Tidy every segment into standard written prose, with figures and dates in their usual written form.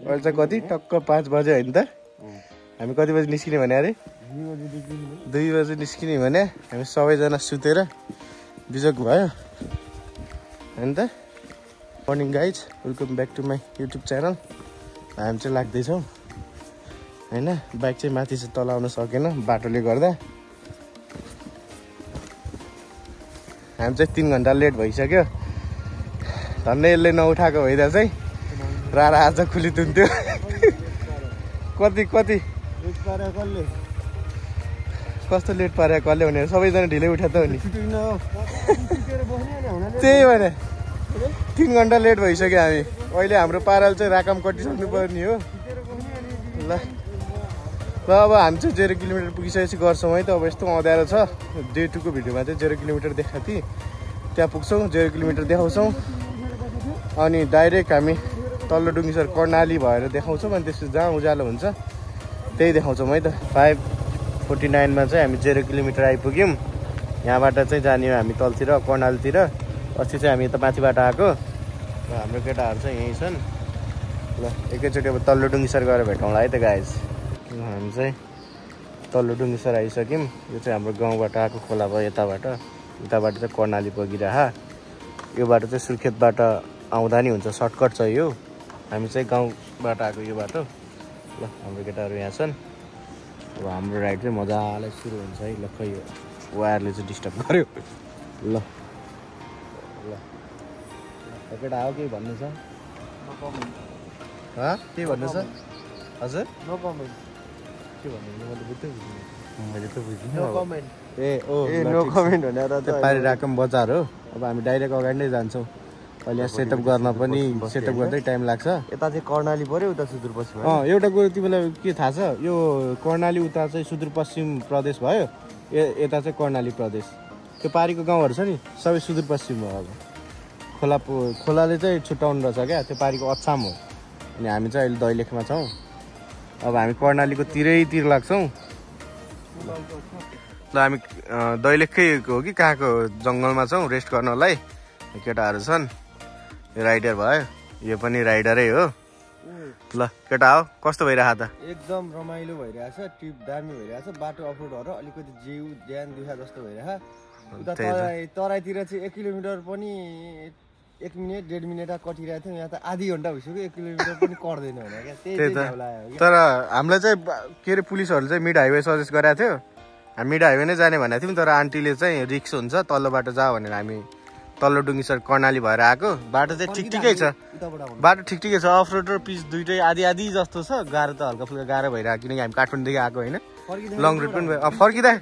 अहिले चाहिँ कति टक्क 5 बजे होइन त? हामी कति बजी निस्किने भने अरे 2 बजे निस्किने भने हामी सबैजना सुतेर बिजोग भयो होइन त? Morning guys, welcome back to my YouTube channel. हामी चाहिँ लाग्दैछौँ होइन। बाइक चाहिँ माथि चाहिँ तल आउन सकेन बाटोले गर्दा। हामी चाहिँ 3 घन्टा लेट भइसक्यो। धन्य यसले नउठाएको भइदा चाहिँ रारा आज खुली तुन्थ्यो। कति कस्तो लेट पारे कसले भनेर सबैजना ढिलै उठा त हो नि। त्यही भने 3 घन्टा लेट भइसक्यो हामी। अहिले हाम्रो पाराल चाहिँ राकम कटिसक्नु पर्ने हो। ल अब हामी चाहिँ 0 किलोमिटर पुगिसकेपछि गर्छौँ है त। अब यस्तो अँध्यारो छ। डे 2 को भिडियोमा चाहिँ 0 किलोमिटर देखाएको थिएँ। त्यहाँ पुग्छौँ, 0 किलोमिटर देखाउँछौँ अनि डाइरेक्ट हामी तल्लो डुङ्गिसर कर्णाली भएर देखाउँछौँ। अनि त्यसपछि जहाँ उज्यालो हुन्छ त्यही देखाउँछौँ है त। 5:49 मा चाहिँ हामी 0 किलोमिटर आइपुग्यौँ। यहाँबाट चाहिँ जाने हो हामी तलतिर कर्णालीतिर। अस्ति चाहिँ हामी यता माथिबाट आएको र हाम्रो केटाहरू चाहिँ यहीँ छन्। ल एकैचोटि अब तल्लो डुङ्गिसर गएर भेटौँला है त गाइज। हामी चाहिँ तल्लो डुङ्गिसर आइसक्यौँ। यो चाहिँ हाम्रो गाउँबाट आएको खोला भयो। यताबाट चाहिँ कर्णाली बगिरह। यो बाटो चाहिँ सुर्खेतबाट आउँदा नि हुन्छ, सर्टकट छ यो। हामी चाहिँ गाउँबाट आएको यो बाटो। ल हाम्रो केटाहरू यहाँ छन्। अब हाम्रो राइड चाहिँ मजाले सुरु हुन्छ है। ल खै यो वायरले चाहिँ डिस्टर्ब गर्यो। ल ल केटा आऊ, केही भन्नु छ? के भन्नु छ हजुर? No comment. के भन्नु? मैले त बुझिनँ। No comment. नो कमेन्ट भनेर त पारि राकम बजार हो। अब हामी डाइरेक्ट अगाडि नै जान्छौँ। अहिले यहाँ सेटअप गर्न पनि सेटअप गर्दै टाइम लाग्छ। यता चाहिँ कर्णाली पऱ्यो, उता सुदूरपश्चिम। एउटा कुरो तिमीलाई के थाहा छ? यो कर्णाली उता चाहिँ सुदूरपश्चिम प्रदेश भयो, यता चाहिँ कर्णाली प्रदेश। त्यो पारिको गाउँहरू छ नि सबै सुदूरपश्चिम हो। अब खोलाले चाहिँ छुट्याउनु रहेछ क्या। त्यो पारिको अछाम हो। अनि हामी चाहिँ अहिले दैलेखमा छौँ। अब हामी कर्णालीको तिरैतिर लाग्छौँ। ल हामी दैलेखकै हो कि कहाँको जङ्गलमा छौँ रेस्ट गर्नलाई। केटाहरू छन्। यो राइडर भयो, यो पनि राइडरै हो। ल केटा हो, कस्तो भइरहेछ त? एकदम रमाइलो भइरहेछ। ट्रिप दामी भइरहेछ। बाटो अफरोडहरू अलिकति जिउ ज्यान दुखा जस्तो भइरहेछ। उता तराईतिर चाहिँ 1 किलोमिटर पनि 1 मिनट 1.5 मिनट कटिरहेको थियो। यहाँ त आधी घन्टा भइसक्यो 1 किलोमिटर पनि कट्दैन भने क्या। त्यही त। तर हामीलाई चाहिँ के अरे पुलिसहरूले चाहिँ मिड हाइवे सजेस्ट गरेको थियो। हामी मिड हाइवे नै जाने भनेको थियौँ। तर आन्टीले चाहिँ रिक्स हुन्छ तल्लो बाटो जा भनेर हामी तल्लो डुङ्गिसर कर्णाली भएर आएको। बाटो चाहिँ ठिकै छ। बाटो ठिकै छ। अफ रोड र पिच दुइटै आधी जस्तो छ। गाह्रो त हल्का फुल्का गाह्रो भइरहेको किनकि हामी काठमाडौँदेखि आएको होइन। लङ रुट पनि भयो। फर्किँदा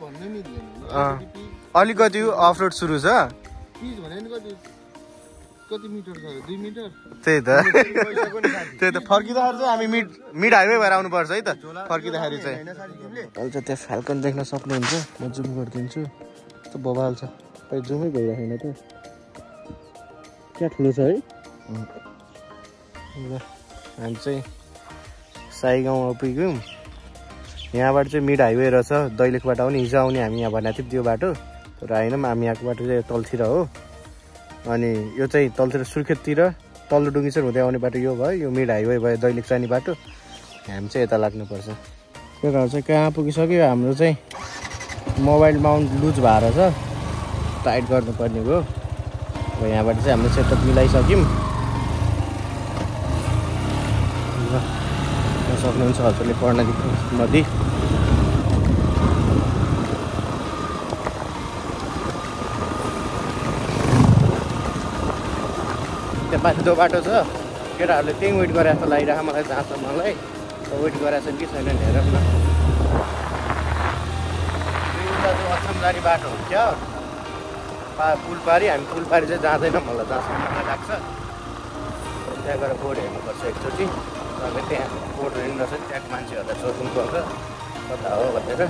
अलिकति अफ रोड सुरु छ। त्यही त फर्किँदाखेरि चाहिँ हामी मिड हाइवे भएर आउनुपर्छ है त। फर्किँदाखेरि चाहिँ अहिले चाहिँ त्यहाँ फ्याल्कन देख्न सक्नुहुन्छ। म जुम गरिदिन्छु। कस्तो बबाल छ। खै जुमै भइरहेको छैन त। क्या ठुलो छ है। ल हामी चाहिँ साई गाउँ पुग्यौँ। यहाँबाट चाहिँ मिड हाइवे रहेछ। दैलेखबाट आउने हिजो आउने हामी यहाँ भनेको थियौँ त्यो बाटो। तर आएनौँ। हामी यहाँको बाटो चाहिँ तलतिर हो। अनि यो चाहिँ तलतिर सुर्खेततिर तल्लो डुङ्गिसर हुँदै आउने बाटो यो भयो। यो मिड हाइवे भयो दैलेख जाने बाटो। हामी चाहिँ यता लाग्नुपर्छ। केटाहरू चाहिँ कहाँ पुगिसक्यो। हाम्रो चाहिँ मोबाइल माउन्ट लुज भएर छ, टाइट गर्नुपर्ने हो। अब यहाँबाट चाहिँ हामीले सेटअप मिलाइसक्यौँ। ल सक्नुहुन्छ हजुरले कर्णाली नदी। त्यहाँ माथि जो बाटो छ केटाहरूले त्यहीँ वेट गरेर जस्तो लागिरहेको मलाई जहाँसम्मलाई। वेट गरेर छन् कि छैन हेरौँ न। अछाम जाने बाटो हो क्या। पुलपारी हामी पुलपारी चाहिँ जाँदैनौँ होला जहाँसम्म मलाई लाग्छ। त्यहाँ गएर बोर्ड हेर्नुपर्छ एकचोटि। तपाईँ त्यहाँ बोर्ड हेर्नु रहेछ नि त्यहाँको मान्छेहरूलाई सोध्नुपर्छ कता हो भनेर।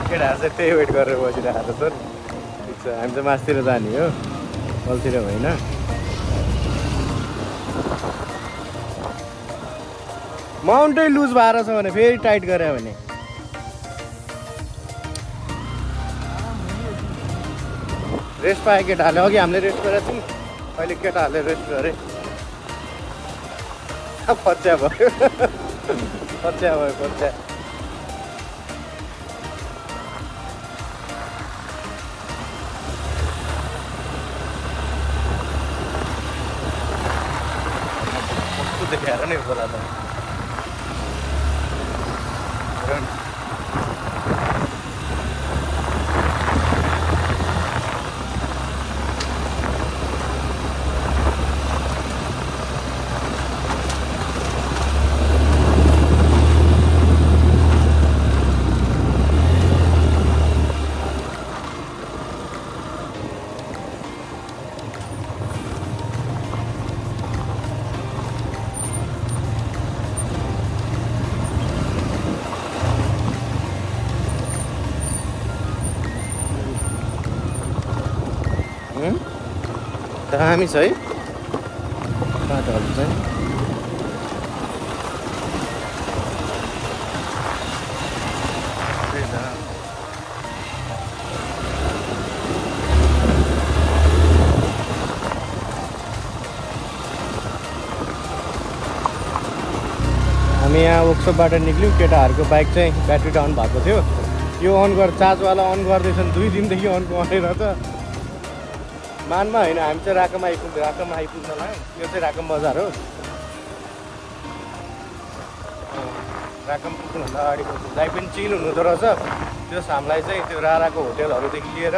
केटाहरू चाहिँ त्यही वेट गरेर बसिरहेको छ। ठिक छ हामी चाहिँ मासतिर जाने हो, तलतिर होइन। माउन्टै लुज भएर छ भने फेरि टाइट गऱ्यो भने रेस्ट पायो केटाहरूले अघि हामीले रेस्ट गरेको थियौँ अहिले केटाहरूले रेस्ट गरे पच्या भयो पच्या भयो पच्या कस्तो देखाएर नि बोला त दामी छ है बाटोहरू चाहिँ हामी यहाँ वर्कसपबाट निक्ल्यौँ केटाहरूको बाइक चाहिँ ब्याट्री डाउन भएको थियो यो अन चार्जवाला अन गर्दैछन् 2 दिनदेखि अन गरेर त मानमा होइन हामी चाहिँ राकम आइपुग्न लाग्यौँ यो चाहिँ राकम बजार हो राकम पुग्नुभन्दा अगाडिको जहीँ पनि चिल हुँदो रहेछ त्यस हामीलाई चाहिँ त्यो राराको होटेलहरूदेखि लिएर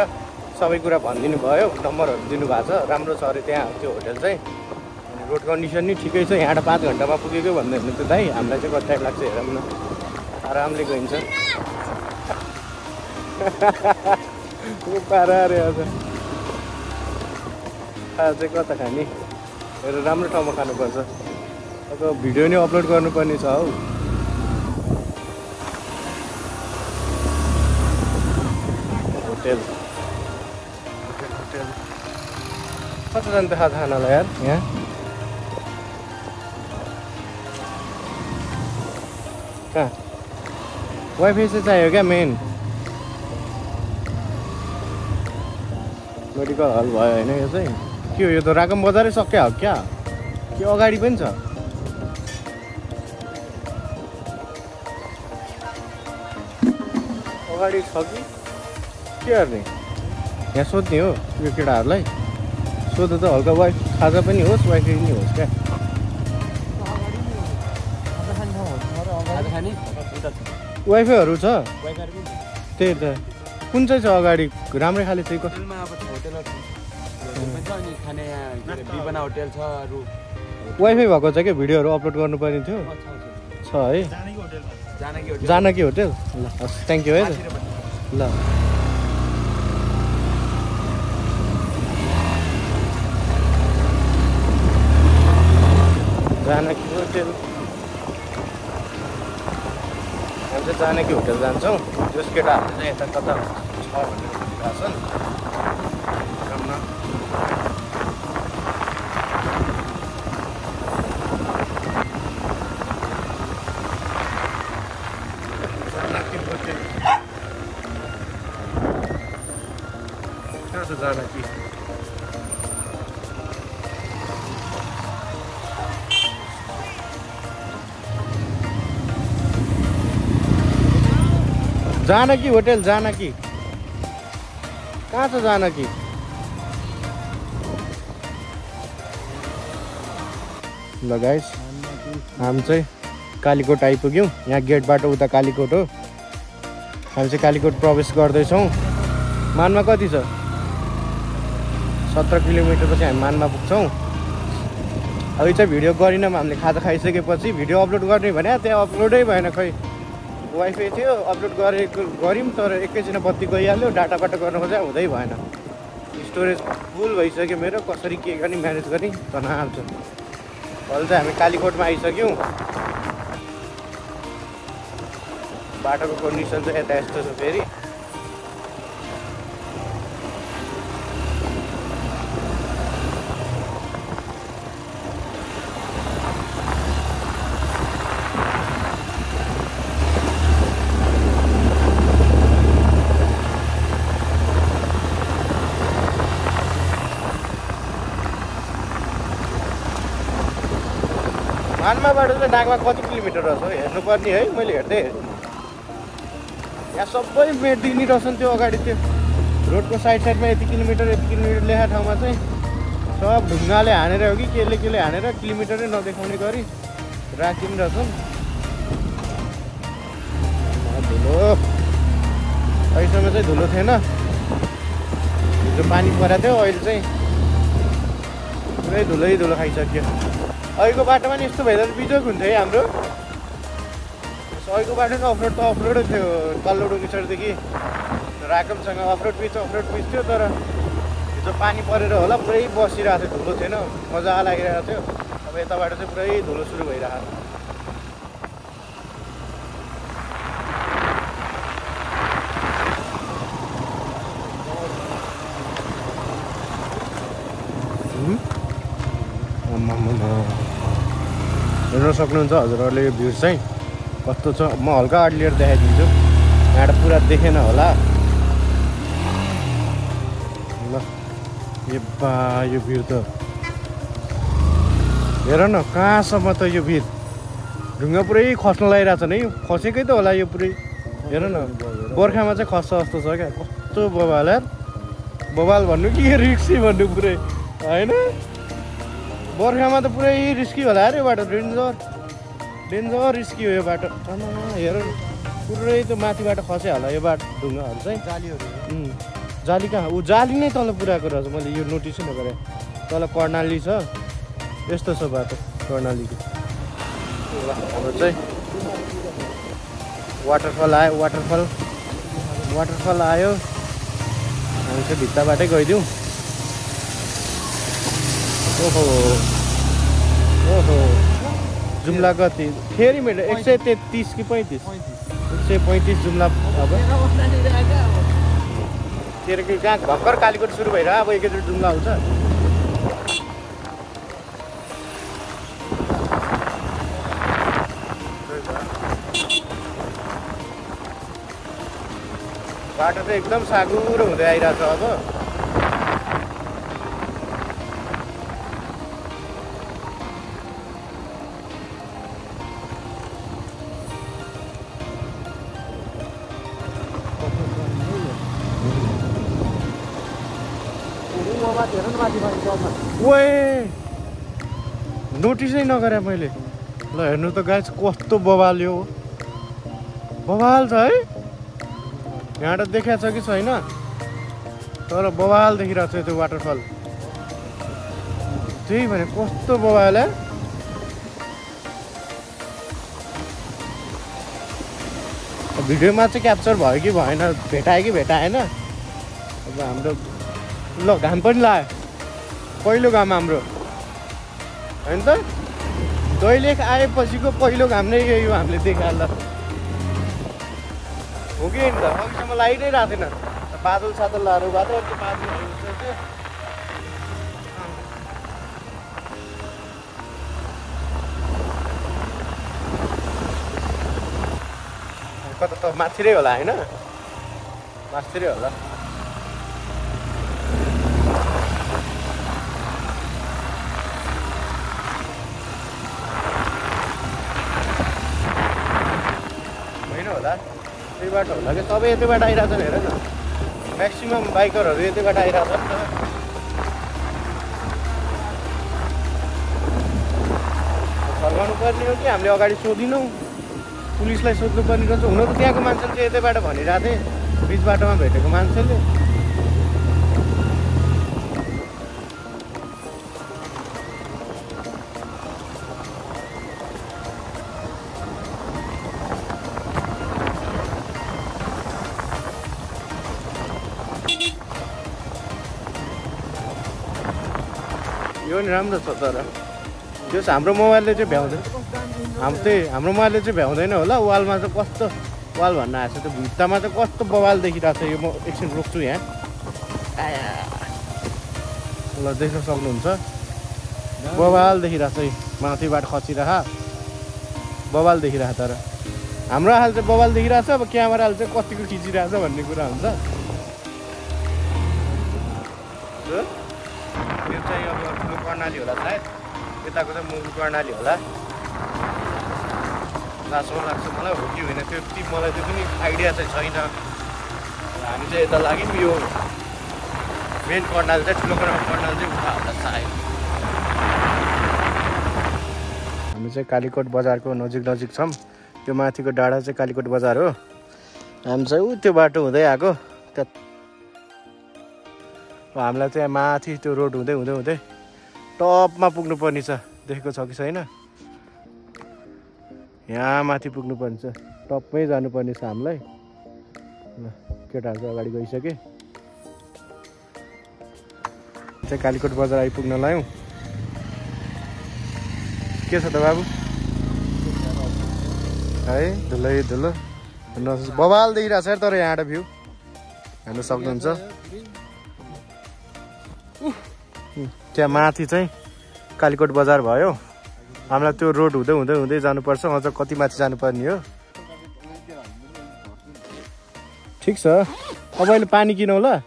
सबै कुरा भनिदिनु भयो नम्बरहरू दिनुभएको छ राम्रो छ अरे त्यहाँ त्यो होटेल चाहिँ अनि रोड कन्डिसन नि ठिकै छ यहाँबाट 5 घन्टामा पुगेको भन्दै हुनु त्यो दाइ हामीलाई चाहिँ कति टाइम लाग्छ हेरौँ न आरामले गइन्छ पारा अरे अझ चाहिँ कता खाने हेरेर राम्रो ठाउँमा खानुपर्छ अब भिडियो नै अपलोड गर्नुपर्ने छ हौ होटेल कतिजना देखा खानालाई यार यहाँ कहाँ वाइफाई चाहिँ चाहियो क्या मेन मेडिकल हल भयो होइन यो चाहिँ के हो यो त राकम बजारै सक्या हो क्या के अगाडि पनि छ अगाडि छ कि के गर्ने यहाँ सोध्ने हो यो केटाहरूलाई सोध त हल्का वाइ खाजा पनि होस् वाइफाई पनि होस् क्या वाइफाईहरू छ त्यही त कुन चाहिँ छ अगाडि राम्रै खाले चाहिँ होटेलमा अब होटेलहरु छ अनि खाने यहाँ बिबना होटेल छ अरु वाइफाई भएको छ के भिडियोहरू अपलोड गर्नुपर्ने थियो छ है जानकी होटेल ल हस् थ्याङ्क यू है ल जानकी होटेल हामी चाहिँ जानकी होटेल जान्छौँ त्यस केटाहरू चाहिँ यता कता छ भनेर भनिरहेको छन् जानकी जानकी होटेल जानकी कहाँ छ जानकी ल गाइस हामी चाहिँ कालीकोट आइपुग्यौँ यहाँ गेटबाट उता कालीकोट हो हामी चाहिँ कालीकोट प्रवेश गर्दैछौँ मानमा कति छ 17 किलोमिटर पछि हामी मानमा पुग्छौँ अब चाहिँ भिडियो गरिनौँ हामीले खाजा खाइसकेपछि भिडियो अपलोड गर्ने भने त्यहाँ अपलोडै भएन खै वाइफाई थियो अपलोड गऱ्यौँ तर एकैछिन बत्ती गइहाल्यो डाटाबाट गर्न खोज्दा हुँदै भएन स्टोरेज फुल भइसक्यो मेरो कसरी के गर्ने म्यानेज गर्ने तनाव हाल्छ अहिले चाहिँ हामी कालीकोटमा आइसक्यौँ बाटोको कन्डिसन चाहिँ यता यस्तो छ फेरि मानमाबाट चाहिँ डाकमा कति किलोमिटर रहेछ हेर्नुपर्ने है। मैले हेर्दै यहाँ सबै मेटिनी रहेछन् त्यो अगाडि त्यो रोडको साइडमा यति किलोमिटर लेखा ठाउँमा चाहिँ सब ढुङ्गाले हानेर हो कि केले हानेर किलोमिटरै नदेखाउने गरी राखिदिनु रहेछन्। धुलो अहिलेसम्म चाहिँ धुलो थिएन, हिजो पानी परेको थियो, अहिले चाहिँ पुरै धुलो खाइसक्यो। अहिलेको बाटोमा नि यस्तो भइदिएर बिजोग हुन्थ्यो है हाम्रो। अहिलेको बाटो नि अफरोडै थियो, तल्लो डुङ्गेसरदेखि राकमसँग अफरोड पिच थियो। तर हिजो पानी परेर होला पुरै बसिरहेको थियो, धुलो थिएन, मजा लागिरहेको थियो। अब यताबाट चाहिँ पुरै धुलो सुरु भइरहेको छ। हेर्न सक्नुहुन्छ हजुरहरूले यो भ्यू चाहिँ कस्तो छ। म हल्का अगाडि लिएर देखाइदिन्छु, यहाँबाट पुरा देखेन होला। ल यो भ्यू त हेर न, कहाँसम्म त यो भिर ढुङ्गा पुरै खस्न लागिरहेको छ नि। खसेकै त होला यो पुरै। हेर न, बर्खामा चाहिँ खस्छ जस्तो छ क्या। कस्तो बवाल यार, बवाल भन्नु कि रिक्सी भन्नु पुरै होइन। बर्खामा त पुरै रिस्की होला अरे यो बाटो, डेन्जर रिस्की हो यो बाटो। हेर पुरै त्यो माथिबाट खस्यो होला यो बाटो ढुङ्गाहरू चाहिँ। जाली कहाँ, जाली नै तल पुऱ्याएको रहेछ, मैले यो नोटिसै नगरेँ। तल कर्णाली छ, यस्तो छ बाटो कर्णालीको। हाम्रो चाहिँ वाटरफल आयो, हामी चाहिँ भित्ताबाटै गइदिउँ। ओहो जुम्ला कति फेरि मेरो 133 कि 35? 135 जुम्ला। अब तेरो कि कहाँ भर्खर कालीकोट सुरु भएर अब एकैचोटि जुम्ला आउँछ। बाटो चाहिँ एकदम साँघुरो हुँदै आइरहेको छ अब। नोटिसै नगरे मैले। ल हेर्नु त गाइस कस्तो बवाल यो, बवाल छ है। यहाँबाट देखाएको छ कि छैन, तर बवाल देखिरहेको छ त्यो वाटरफल। त्यही भने कस्तो बवाल है। भिडियोमा चाहिँ क्याप्चर भयो कि भएन, भेटायो कि भेटाएन। अब हाम्रो ल घाम पनि लाग्यो, पहिलो घाम हाम्रो होइन त। दैलेख आएपछिको पहिलो घाम नै यो हामीले देखाएर ल हो कि होइन त। अहिलेसम्म लागिनै रहेको थिएन, बादल सादलहरू भएको थियो, त्यो बादलहरू थियो। कता त माथिरै होला होइन, माथिरै होला। त्यही बाटो होला कि सबै यतैबाट आइरहेको छ। हेर न, म्याक्सिमम् बाइकरहरू यतैबाट आइरहेको छ नि त। फर्काउनु पर्ने हो कि हामीले अगाडि सोधिनौँ, पुलिसलाई सोध्नु पर्ने रहेछ। हुन त त्यहाँको मान्छेले चाहिँ यतैबाट भनिरहेको थिएँ, बिच बाटोमा भेटेको मान्छेले। यो नि राम्रो छ, तर त्यो हाम्रो मोबाइलले चाहिँ भ्याउँदैन। हाम्रो मोबाइलले चाहिँ भ्याउँदैन होला। वालमा चाहिँ कस्तो वाल भन्न आएको छ, त्यो भित्तामा चाहिँ कस्तो बवाल देखिरहेको छ। यो म एकछिन रोक्छु यहाँ। ल देख्न सक्नुहुन्छ, बवाल देखिरहेको छ। माथिबाट खसिरह बवाल देखिरहेको। तर हाम्रो हाल चाहिँ बवाल देखिरहेको छ। अब क्यामेराले चाहिँ कतिको खिचिरहेको छ भन्ने कुरा हुन्छ। यो चाहिँ अब ठुलो कर्णाली होला सायद, यताको चाहिँ मुगु कर्णाली होला। जस्तो लाग्छ मलाई हो कि होइन त्यो मलाई त्यो पनि आइडिया चाहिँ छैन। हामी चाहिँ यता लाग्यौँ यो मेन कर्णाल चाहिँ ठुलो कर्णाल चाहिँ उता होला सायद। हामी चाहिँ कालीकोट बजारको नजिक छौँ। त्यो माथिको डाँडा चाहिँ कालीकोट बजार हो। हामी चाहिँ ऊ त्यो बाटो हुँदै आएको त्यहाँ हामीलाई चाहिँ माथि त्यो रोड हुँदै हुँदै हुँदै टपमा पुग्नुपर्ने छ। देखेको छ कि छैन? यहाँ माथि पुग्नुपर्ने छ, टपमै जानुपर्ने छ हामीलाई। ल केटाहरू चाहिँ अगाडि गइसके। चाहिँ कालीकोट बजार आइपुग्न लायौँ। के छ त बाबु? है धुलै धुलो बबाल देखिरहेको छ तर यहाँबाट भ्यू हेर्नु सक्नुहुन्छ। त्यहाँ माथि चाहिँ कालीकोट बजार भयो। हामीलाई त्यो रोड हुँदै हुँदै हुँदै जानुपर्छ। अझ कति माथि जानुपर्ने हो? ठिक छ। अब अहिले पानी किनौँ ल?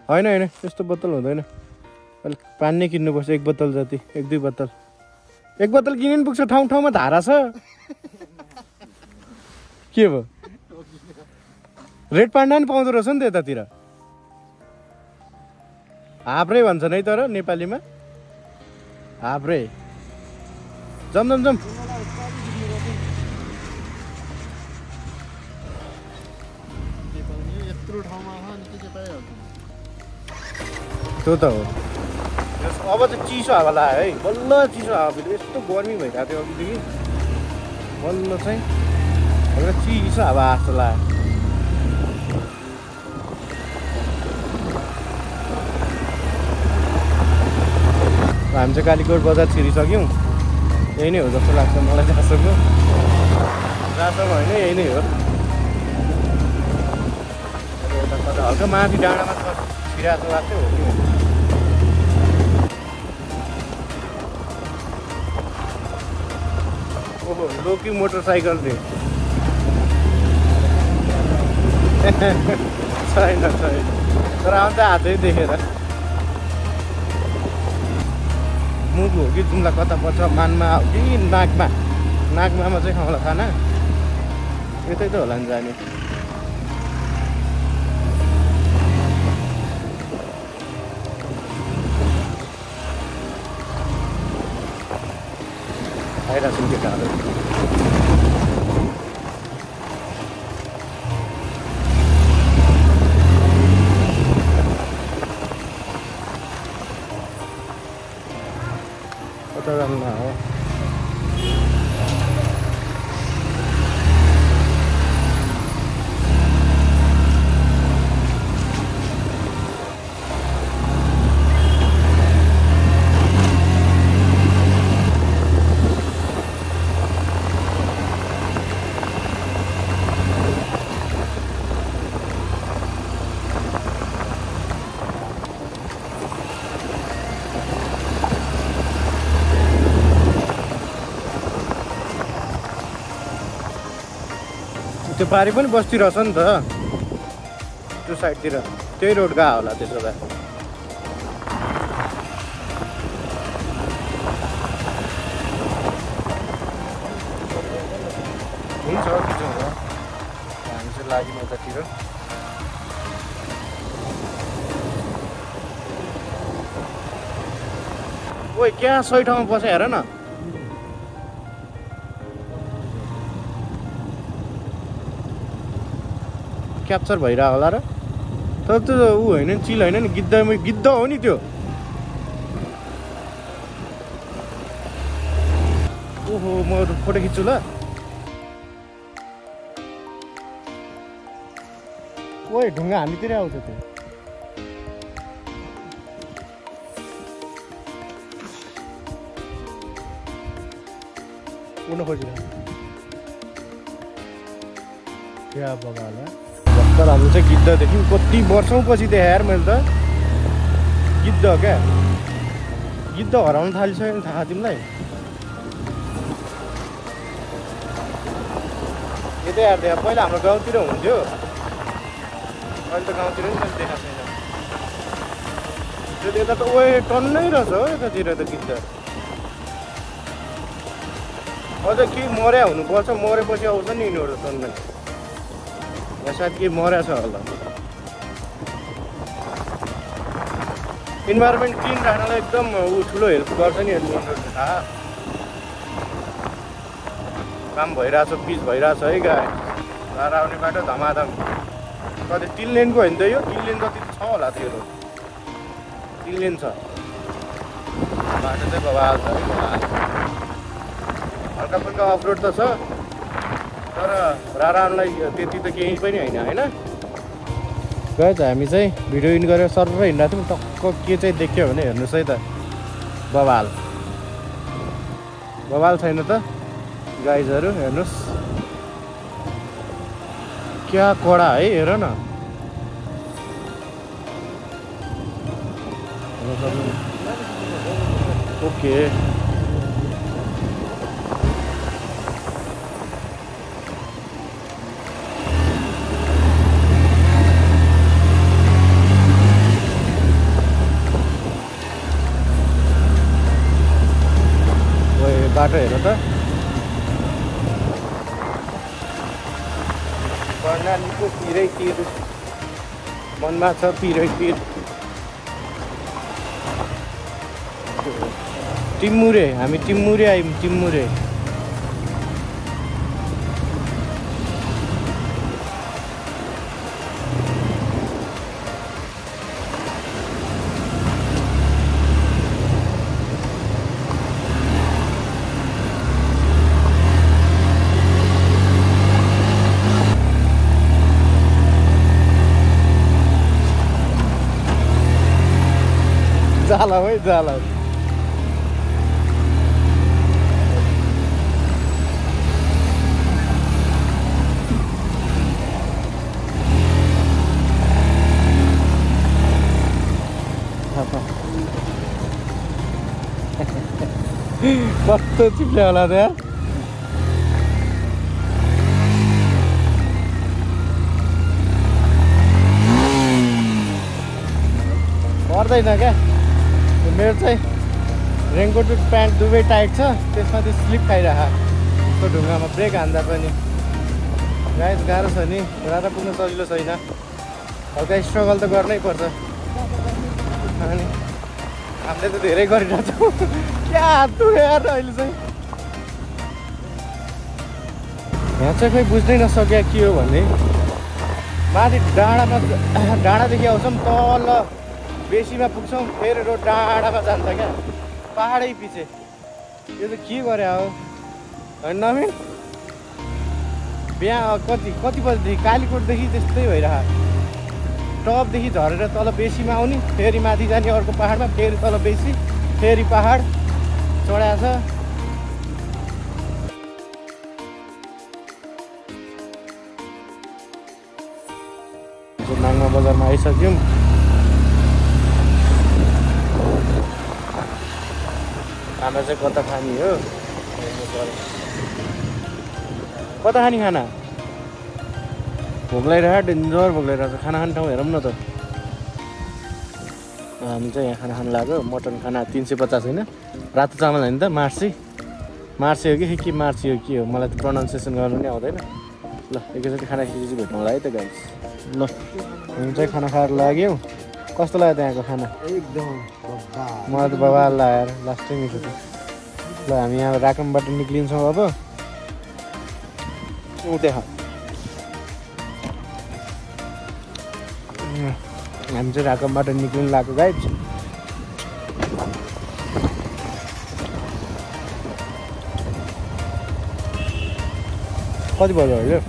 होइन होइन त्यस्तो बोतल हुँदैन। अहिले पानी नै किन्नुपर्छ, 1 बोतल जति, 1-2 बोतल। 1 बोतल किने पनि पुग्छ, ठाउँ ठाउँमा धारा छ। के भयो? रेड पान्डा नि पाउँदो रहेछ नि त यतातिर। हाब्रे भन्छन् है तर नेपालीमा हाब्रे। जम जम जम। त्यो त हो। अब चाहिँ चिसो हावा लाग्यो है, बल्ल चिसो हावा फेरि। यस्तो गर्मी भइरहेको थियो अघिदेखि, बल्ल चाहिँ चिसो हावा जस्तो लाग्यो। हामी चाहिँ कालीकोट बजार छिरिसक्यौँ। यही नै हो जस्तो लाग्छ मलाई। जहाँसम्म होइन यही नै हो। हल्का माथि डाँडामा छिराएको लाग्थ्यो हो कि। ओहो लोकी मोटरसाइकल थिए। छैन तर आउँछ हातै देखेर। मुगु हो कि जुम्ला कता पर्छ? मानमा हो कि नाकमा? नाकमा चाहिँ खाउँला खाना। यतै त होला नि जाने। आइरहेको छु केटाहरू। कता जानु हो? त्यो पारि पनि बस्ती रहेछ नि त त्यो साइडतिर। त्यही रोड गएको होला त्यसो भए। हुन्छ त्यसो भए हामी चाहिँ लाग्यौँ यतातिर। ओइ क्या सही ठाउँमा बसेँ हेर न। क्याप्चर भइरहेको होला र। तर त्यो ऊ होइन नि, चिल होइन नि, गिद्ध हो नि त्यो। ओहो म फोटो खिच्छु ल। ओइ ढुङ्गा हामीतिर आउँछ त्यो। उड्न खोजिरहेको क्या बगाला। तर हामी चाहिँ गिद्ध देख्यौँ कति वर्षौँ पछि देखाएँ यार मैले त। गिद्ध क्या, गिद्ध हराउनु थालिसक्यो नि थाहा तिमीलाई। यतै यार देखा पहिला हाम्रो गाउँतिर हुन्थ्यो, अहिले त गाउँतिर नि मैले देखाएको छैन। त्यो यता त ओए टन्नै रहेछ हो यतातिर त गिद्ध। अझ के मर्या हुनुपर्छ, मरेपछि आउँछ नि यिनीहरू त पनि। यहाँ सायद के मर्या छ होला। इन्भाइरोमेन्ट क्लिन राख्नलाई एकदम ठुलो हेल्प गर्छ नि यिनीहरूले थाहा। काम भइरहेछ, पिच भइरहेछ है गाई। घर आउने बाटो धमाधम। कति 3 लेनको होइन त यो? 3 लेन जति छ होला त्यो रोड। 3 लेन छ। बाटो चाहिँ बवाल छ है, बवाल। हल्का फुल्का अफरोड त छ, तर रारालाई त्यति त केही पनि होइन होइन। गएछ हामी चाहिँ भिडियो इन गरेर सर हिँड्दा थियौँ। टक्क के चाहिँ देख्यो भने हेर्नुहोस् है त, बवाल बवाल छैन त गाइजहरू, हेर्नुहोस् क्या कडा है, हेर न। ओके बाटो हेर त, कर्णालीको पिरै पिर, मनमा छ पिरै पिर। टिमुरे, हामी टिमुरे आयौँ, टिमुरे। जाला है, जाला। कस्तो चिप्ले होला त्यहाँ। पर्दैन क्या, मेरो चाहिँ रेनकोट प्यान्ट दुवै टाइट छ, त्यसमा त्यो स्लिप खाइरह त्यो ढुङ्गामा ब्रेक हान्दा पनि। गाइस गाह्रो छ नि, राता पुग्नु सजिलो छैन, हल्का स्ट्रगल त गर्नै पर्छ। अनि हामीले त धेरै गरिरहेछौँ। क्या हात दुख्यो यार अहिले चाहिँ। यहाँ चाहिँ खोइ बुझ्नै नसक्यो के हो भन्ने। माथि डाँडादेखि आउँछौँ, तल बेसीमा पुग्छौँ, फेरि रोड डाँडामा जान्छ क्या, पाहाडै पछि। यो त के गरे हो होइन नवीन? बिहा कति बजीदेखि? कालीकोटदेखि त्यस्तै भइरह, टपदेखि झरेर तल बेसीमा आउने, फेरि माथि जाने अर्को पाहाडमा, फेरि तल बेसी, फेरि पाहाड चढाएको छ। नाङ्गा बजारमा आइसक्यौँ। खाना चाहिँ कता खाने हो, कता खाने खाना? भोक लागिरहेको, डेन्जर भोक लागिरहेको छ। खाना खाने ठाउँ हेरौँ न त। हामी चाहिँ यहाँ खाना खानु लाग्यो। मटन खाना 350 होइन, रातो चामल होइन त, मार्सी हो कि मार्सी हो के हो, मलाई त प्रोनाउन्सिएसन गर्नु नै आउँदैन। ल एकैचोटि खाना खाएपछि भेट्नु होला है त गाइस। ल हामी चाहिँ खाना खाएर लाग्यौँ। कस्तो लाग्यो त्यहाँको खाना? एकदम मलाई त बवाल लाग्यो लास्टै मिठो थियो। ल हामी यहाँ राकमबाट निक्लिन्छौँ अब। त्यहाँ हामी चाहिँ राकमबाट निक्लिनु लाग्यो गाइस। कति बज्यो अहिले?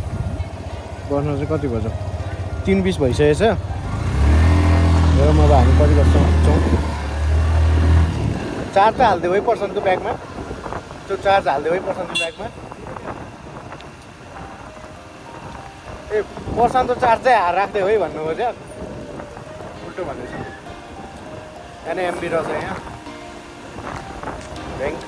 बस्नु चाहिँ कति बज्यो? 3:20 भइसकेको छ। हेरौँ अब हामी कति बज्छौँ पुग्छौँ। चार्ज त हालिदियो है पर्सनको ब्यागमा, त्यो चार्ज हालिदियो है पर्सनको ब्यागमा। ए पर्सनको चार्ज चाहिँ राख्दै है भन्नुभयो क्या, उल्टो भन्दैछ। यहाँ एमबी रहेछ यहाँ ब्याङ्क।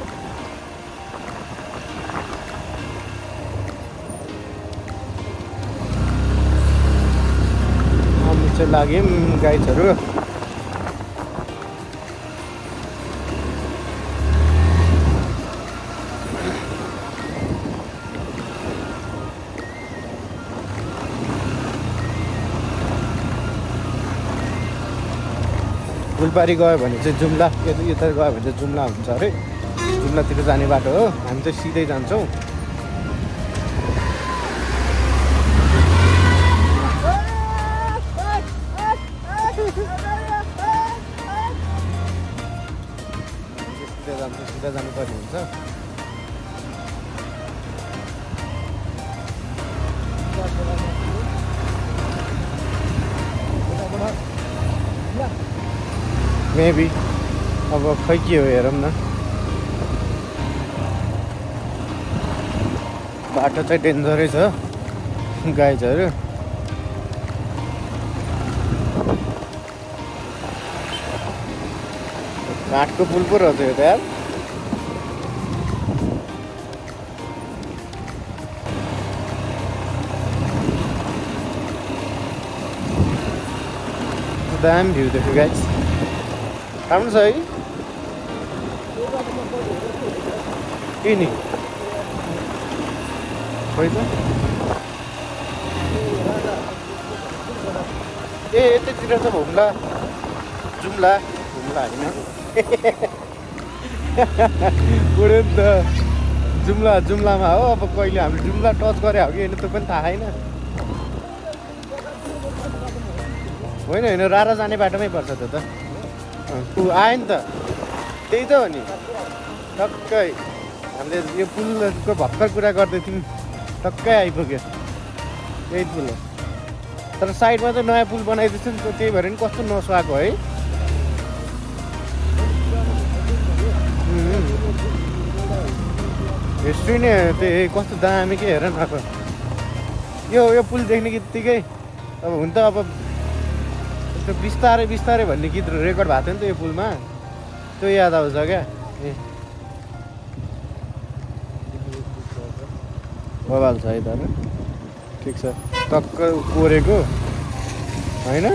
हामी चाहिँ लाग्यौँ गाइजहरू। फुलबारी गयो भने चाहिँ जुम्ला यता गयो भने चाहिँ जुम्ला हुन्छ अरे जुम्लातिर जाने बाटो हो हामी चाहिँ सिधै जान्छौँ सिधा जानुपर्ने हुन्छ मेबी अब खै के हो हेरौँ न बाटो चाहिँ डेन्जरै छ गाइजहरू काठको पुल पो रहेछ यो त यार दामी भ्यू देख्यो गाइज राम्रो छ है के नि खोइ त ए यतैतिर त घुम्ला जुम्ला घुम्ला होइन उड्यो नि त जुम्लामा हो अब कहिले हामीले जुम्ला टच गरे हो कि होइन त्यो पनि थाहा छैन होइन रारा जाने बाटोमै पर्छ त्यो त आयो नि त त्यही त हो नि टक्कै हामीले यो पुलको भर्खर कुरा गर्दै थियौँ टक्कै आइपुग्यो यही पुल हो तर साइडमा चाहिँ नयाँ पुल बनाइदिएछ नि त त्यही भएर नि कस्तो नसुहाएको है हिस्ट्री नै त्यही कस्तो दामी के हेर न अब यो पुल देख्ने बित्तिकै अब हुन त अब बिस्तारै बिस्तारै भन्ने गीत रेकर्ड भएको थियो नि त यो पुलमा त्यो याद आउँछ क्या ए बवाल छ है तर ठिक छ टक्क कोरेको होइन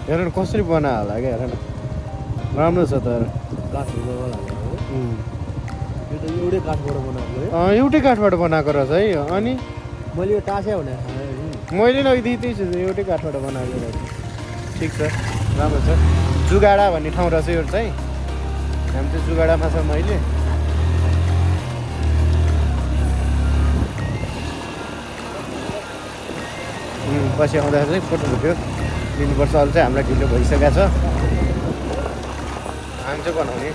हेर न कसरी बनायो होला क्या हेर न राम्रो छ तर एउटै काठबाट बनाएको एउटै काठबाट बनाएको रहेछ है अनि मैले यो टाँस्या भने मैले नदिएँ त्यही छ एउटै काठबाट बनाएको रहेछ ठिक छ राम्रो छ जुगाडा भन्ने ठाउँ रहेछ यो चाहिँ हामी चाहिँ जुगाडामा छ मैले पछि आउँदाखेरि चाहिँ फोटो भिडियो लिनुपर्छ अहिले चाहिँ हामीलाई ढिलो भइसकेको छ हामी चाहिँ बनाउने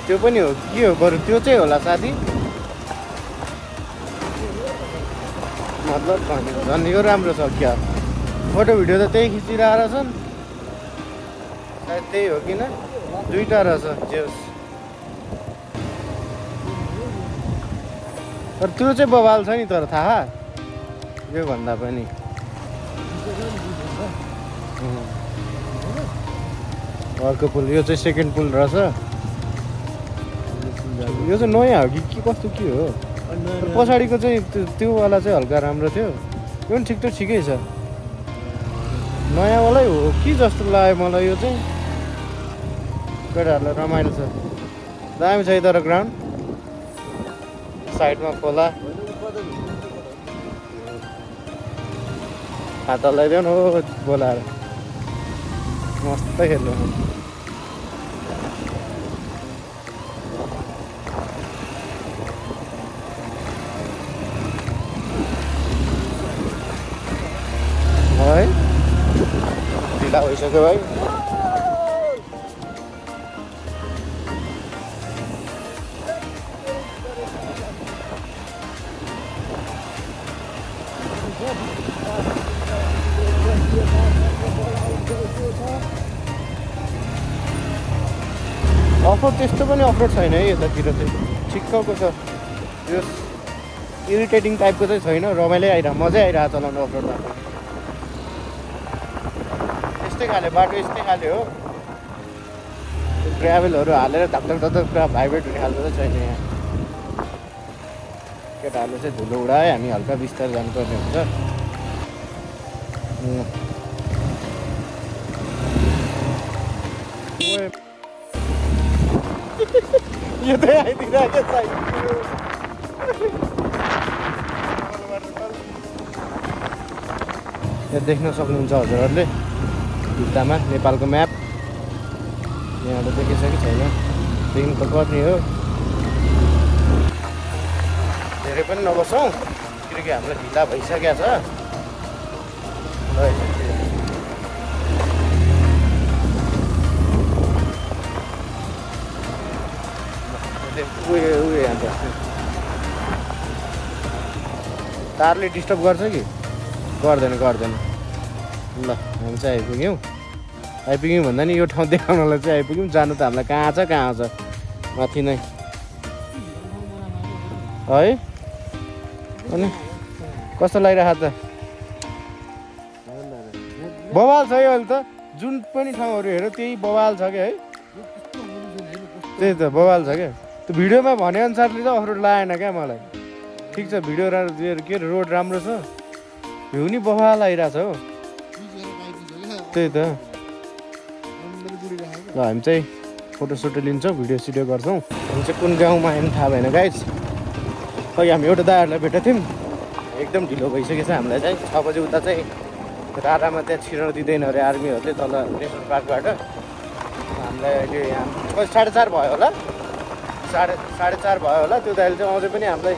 त्यो पनि हो के हो बरु त्यो चाहिँ होला साथी मतलब झन् यो राम्रो छ क्या फोटो भिडियो त त्यही खिचिरहेको रहेछन् सायद त्यही हो किन दुईवटा रहेछ जे होस् तर त्यो चाहिँ बवाल छ नि तर थाहा यो भन्दा पनि अर्को पुल यो चाहिँ सेकेन्ड पुल रहेछ यो चाहिँ नयाँ हो कि कस्तो के हो पछाडिको चाहिँ त्योवाला चाहिँ हल्का राम्रो थियो यो पनि ठिक त ठिकै छ नयाँवालै हो कि जस्तो लाग्यो मलाई यो चाहिँ केटाहरूलाई रमाइलो छ दामी छ तर ग्राउन्ड साइडमा खोला हात हल्लाइदियो न हो बोलाएर मस्त खेल्नु है ढिला भइसक्यो भाइ अफरोड त्यस्तो पनि अफरोड छैन है यतातिर चाहिँ ठिक्कको छ यो इरिटेटिङ टाइपको चाहिँ छैन रमाइलो आइरहेको मजै आइरहेको चलाउनु अफरोडमा यस्तै खाले बाटो यस्तै खाले हो ग्राभेलहरू हालेर धक्धक धक्धक पुरा भाइब्रेट हुने खालको चाहिँ छैन यहाँ केटाहरूले चाहिँ धुलो उडायो हामी हल्का बिस्तारै जानुपर्ने हुन्छ सेतै आइदिरहेको छ यहाँ देख्न सक्नुहुन्छ हजुरहरूले भित्तामा नेपालको म्याप यहाँबाट देखेछ कि छैन देख्नु त पर्ने हो धेरै पनि नबसौँ किनकि हाम्रो ढिला भइसकेको छ तारले डिस्टर्ब गर्छ कि गर्दैन गर्दैन ल हामी चाहिँ आइपुग्यौँ भन्दा नि यो ठाउँ देखाउनलाई चाहिँ आइपुग्यौँ जानु त हामीलाई कहाँ छ माथि नै है अनि कस्तो लागिरहेको त बवाल छ है अहिले त जुन पनि ठाउँहरू हेऱ्यो त्यही बवाल छ कि है त्यही त बवाल छ क्या त्यो भिडियोमा भनेअनुसारले त अफरोड लाएन क्या मलाई ठिक छ भिडियो के अरे रोड राम्रो छ भ्यू नि बवाल आइरहेछ हो त्यही त ल हामी चाहिँ फोटोसोटो लिन्छौँ भिडियो सिडियो गर्छौँ हामी चाहिँ कुन गाउँमा आयो थाहा भएन गाइज खै हामी एउटा दाइहरूलाई भेटेको थियौँ एकदम ढिलो भइसकेछ हामीलाई चाहिँ 6 बजे उता चाहिँ रारामा त्यहाँ छिर्न दिँदैन अरे आर्मीहरूले तल नेसनल पार्कबाट हामीलाई अहिले यहाँ 4:30 भयो होला 4:30 भयो होला त्यो दाइले चाहिँ अझै पनि हामीलाई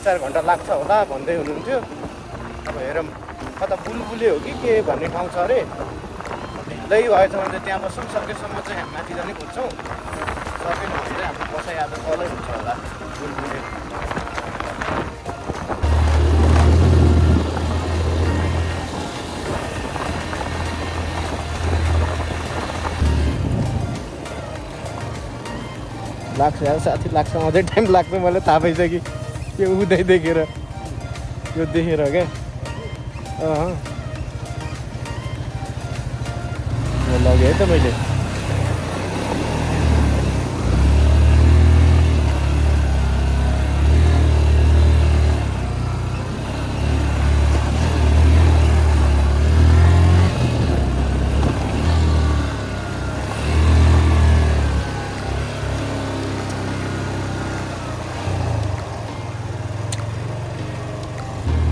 3-4 घन्टा लाग्छ होला भन्दै हुनुहुन्थ्यो अब हेरौँ कता बुलबुले हो कि के भन्ने ठाउँ छ अरे ढिलै भएछ भने चाहिँ त्यहाँ बसौँ सकेसम्म चाहिँ हामी माथि जानै खोज्छौँ सकेन भने चाहिँ हाम्रो बसाइ आज तलै हुन्छ होला बुलबुले लाग्छ यार साथी लाग्छ अझै टाइम लाग्छ मलाई थाहा भइसक्यो यो उदै देखेर यो देखेर क्या लगेँ है त मैले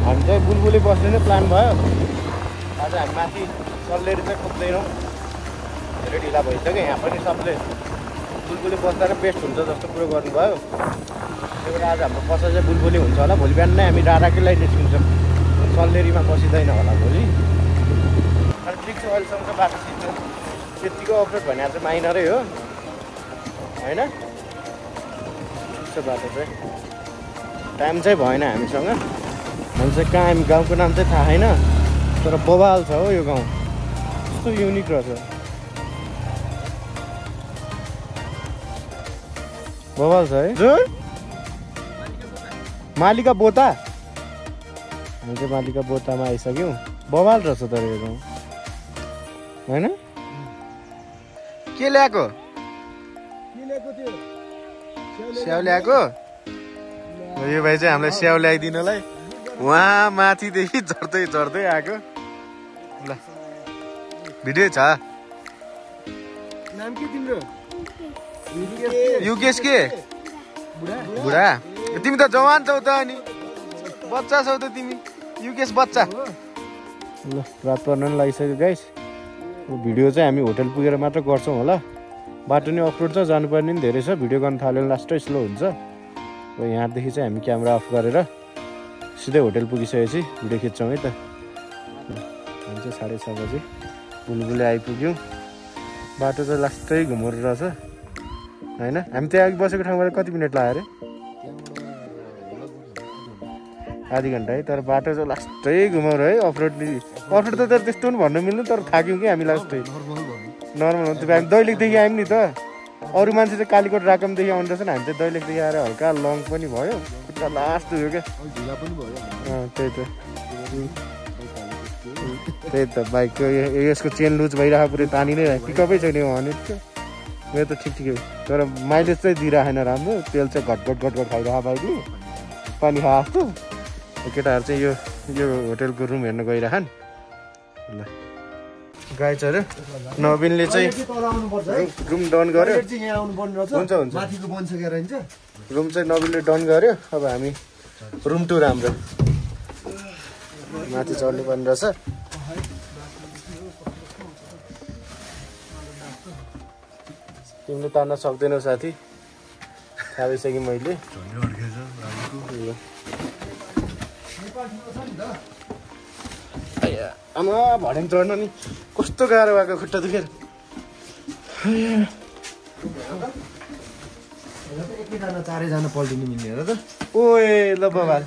हामी चाहिँ बुलबुले बस्ने नै प्लान भयो आज हामी माथि सल्लेरी चाहिँ खोज्दैनौँ धेरै ढिला भइसक्यो यहाँ पनि सबले बुलबुले बस्दा र बेस्ट हुन्छ जस्तो कुरो गर्नुभयो त्यही भएर आज हाम्रो बसा चाहिँ बुलबुले हुन्छ होला भोलि बिहान नै हामी डाँडाकै निस्किन्छौँ सल्लेरीमा बसिँदैन होला भोलि अनि ठिक छ अहिलेसम्म चाहिँ बाटो सिक्नु त्यत्तिको अफरोड भने चाहिँ माइनरै हो होइन ठिक छ बाटो चाहिँ टाइम चाहिँ भएन हामीसँग हामी चाहिँ कहाँ हामी गाउँको नाम चाहिँ थाहा छैन तर बवाल छ हो यो गाउँ कस्तो युनिक रहेछ बवाल छ है मालिका बोता हामी चाहिँ मालिका बोतामा आइसक्यौँ बवाल रहेछ तर यो गाउँ होइन के ल्याएको स्याउ ल्याएको यो भाइ चाहिँ हामीलाई स्याउ ल्याइदिनलाई उहाँ माथिदेखि झर्दै झर्दै आएको ल भिडियो छ नाम के तिम्रो युकेश के बुढा तिमी त जवान छौ त अनि बच्चा छौ त तिमी युकेश बच्चा ल रात पर्न पनि लागिसक्यो गाइस भिडियो चाहिँ हामी होटल पुगेर मात्र गर्छौँ होला बाटो नै अफरोड छ जानुपर्ने पनि धेरै छ भिडियो गर्न थाल्यो लास्टै स्लो हुन्छ र यहाँदेखि चाहिँ हामी क्यामेरा अफ गरेर सिधै होटल पुगिसकेपछि भिडियो खिच्छौँ है त हामी चाहिँ 6:30 बजे बुलबुले आइपुग्यौँ बाटो चाहिँ लास्टै घुमोर रहेछ होइन हामी त्यहाँ अघि बसेको ठाउँबाट कति मिनट लाग्यो अरे आधी घन्टा है तर बाटो चाहिँ लास्टै घुमोर है अफरोड त तर त्यस्तो पनि भन्नु मिल्नु तर थाक्यौँ कि हामी लास्टै नर्मल हो हामी दैलेखदेखि आयौँ नि त अरू मान्छे चाहिँ कालीकोट राकमदेखि आउँदो रहेछ हामी चाहिँ दैलेखदेखि आएर हल्का लङ पनि भयो खुट्टा लास्ट उयो क्या त्यही त बाइकको यसको चेन लुज भइरहेको पुरै तानी नै पिकअपै छैन भने मेरो त ठिकै तर माइलेज चाहिँ दिइरहेन राम्रो तेल चाहिँ घटघट खाइरहेको बाइकले पानी खा जस्तो केटाहरू चाहिँ यो होटेलको रुम हेर्न गइरहन् ल गाई चऱ्यो नवीनले चाहिँ तल आउनुपर्छ है रुम डन गर्यो चाहिँ यहाँ आउनु पर्ने रहेछ हुन्छ हुन्छ माथिको बनिसकेर हिँड्छ रुम चाहिँ नवीनले डन गर्यो अब हामी रुम टुर हाम्रो माथि चढ्नु पर्ने रहेछ तिमीले तान्न सक्दैनौ साथी थाहा भइसक्यो मैले आमा भड्याङ चढ्न नि कस्तो गाह्रो भएको खुट्टा दुखेर एकैजना चारैजना पल्टिनु मिल्ने हो र त ओए ल बबाल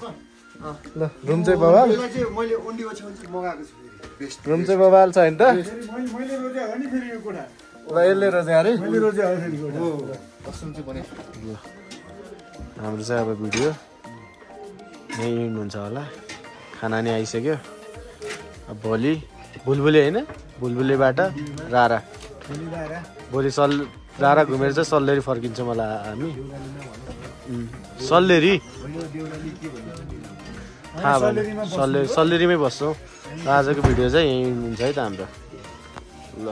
ल रुम चाहिँ बबाल मैले ओन्ली ओछ्याउनु चाहिँ मगाएको छु बेस्ट रुम चाहिँ बबाल छ नि त मैले रोजे हो नि फेरि यो कोठा ल यसले रोज्या अरे मैले रोजे हो फेरि कोठा कसम चाहिँ बने हाम्रो चाहिँ अब भिडियो यहीँ हुन्छ होला खाना नि आइसक्यो अब भोलि बुलबुले होइन बुलबुलेबाट रारा भोलि रारा घुमेर चाहिँ सल्लेरी फर्किन्छ मलाई हामी सल्लेरी सल्लेरीमै बस्छौँ आजको भिडियो चाहिँ यहीँ हुन्छ है त हाम्रो ल